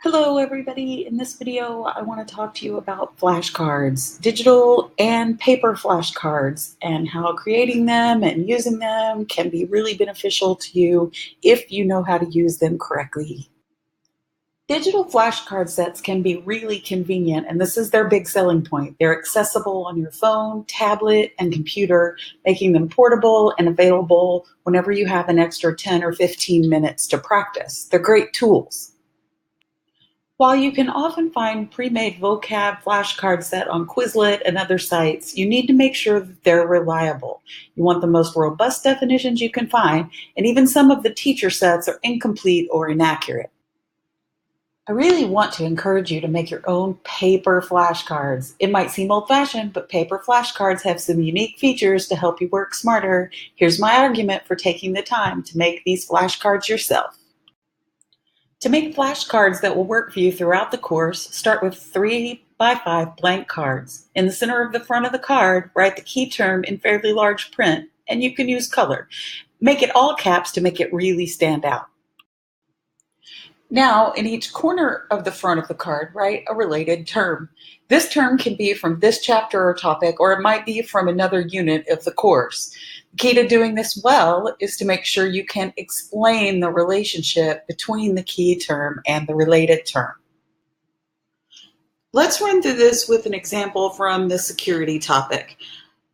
Hello everybody, in this video I want to talk to you about flashcards, digital and paper flashcards, and how creating them and using them can be really beneficial to you if you know how to use them correctly. Digital flashcard sets can be really convenient, and this is their big selling point. They're accessible on your phone, tablet, and computer, making them portable and available whenever you have an extra 10 or 15 minutes to practice. They're great tools. While you can often find pre-made vocab flashcard set on Quizlet and other sites, you need to make sure that they're reliable. You want the most robust definitions you can find, and even some of the teacher sets are incomplete or inaccurate. I really want to encourage you to make your own paper flashcards. It might seem old-fashioned, but paper flashcards have some unique features to help you work smarter. Here's my argument for taking the time to make these flashcards yourself. To make flashcards that will work for you throughout the course, start with 3x5 blank cards. In the center of the front of the card, write the key term in fairly large print, and you can use color. Make it all caps to make it really stand out. Now, in each corner of the front of the card, write a related term. This term can be from this chapter or topic, or it might be from another unit of the course. The key to doing this well is to make sure you can explain the relationship between the key term and the related term. Let's run through this with an example from the security topic.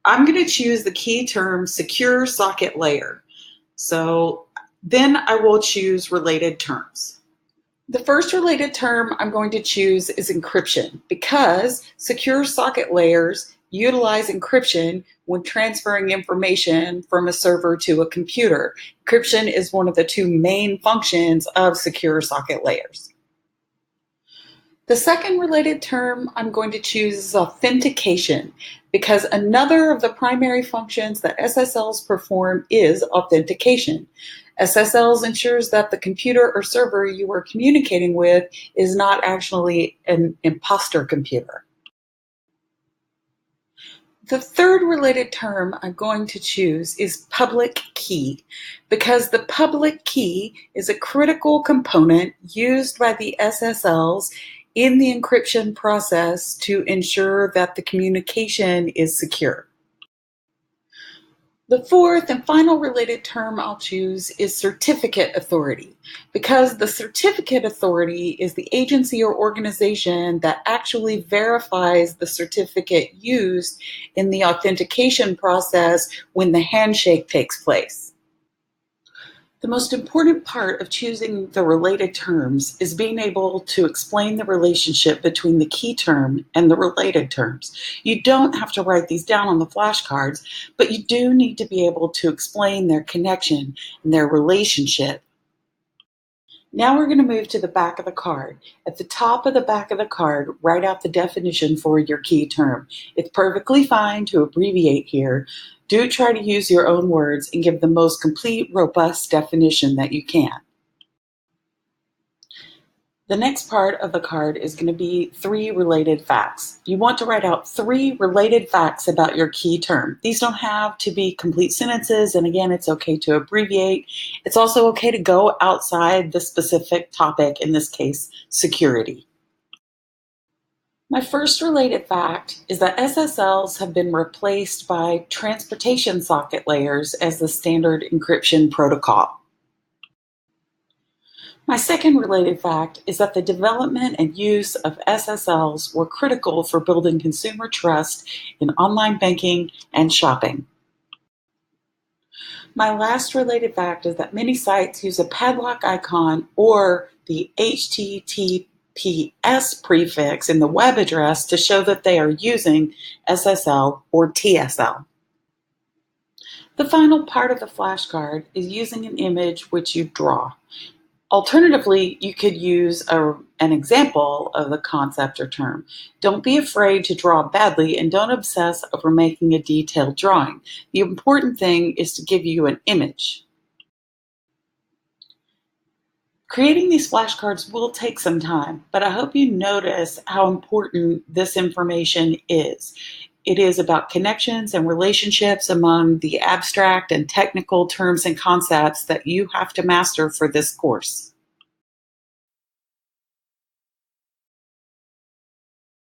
I'm going to choose the key term secure socket layer. So then I will choose related terms. The first related term I'm going to choose is encryption, because secure socket layers utilize encryption when transferring information from a server to a computer. Encryption is one of the two main functions of secure socket layers. The second related term I'm going to choose is authentication, because another of the primary functions that SSLs perform is authentication. SSLs ensures that the computer or server you are communicating with is not actually an imposter computer. The third related term I'm going to choose is public key, because the public key is a critical component used by the SSLs in the encryption process to ensure that the communication is secure. The fourth and final related term I'll choose is certificate authority, because the certificate authority is the agency or organization that actually verifies the certificate used in the authentication process when the handshake takes place. The most important part of choosing the related terms is being able to explain the relationship between the key term and the related terms. You don't have to write these down on the flashcards, but you do need to be able to explain their connection and their relationship. Now we're going to move to the back of the card. At the top of the back of the card, write out the definition for your key term. It's perfectly fine to abbreviate here. Do try to use your own words and give the most complete, robust definition that you can. The next part of the card is going to be 3 related facts. You want to write out 3 related facts about your key term. These don't have to be complete sentences, and again, it's okay to abbreviate. It's also okay to go outside the specific topic, in this case, security. My first related fact is that SSLs have been replaced by transportation socket layers as the standard encryption protocol. My second related fact is that the development and use of SSLs were critical for building consumer trust in online banking and shopping. My last related fact is that many sites use a padlock icon or the HTTPS prefix in the web address to show that they are using SSL or TSL. The final part of the flashcard is using an image which you draw. Alternatively, you could use an example of the concept or term. Don't be afraid to draw badly, and don't obsess over making a detailed drawing. The important thing is to give you an image. Creating these flashcards will take some time, but I hope you notice how important this information is. It is about connections and relationships among the abstract and technical terms and concepts that you have to master for this course.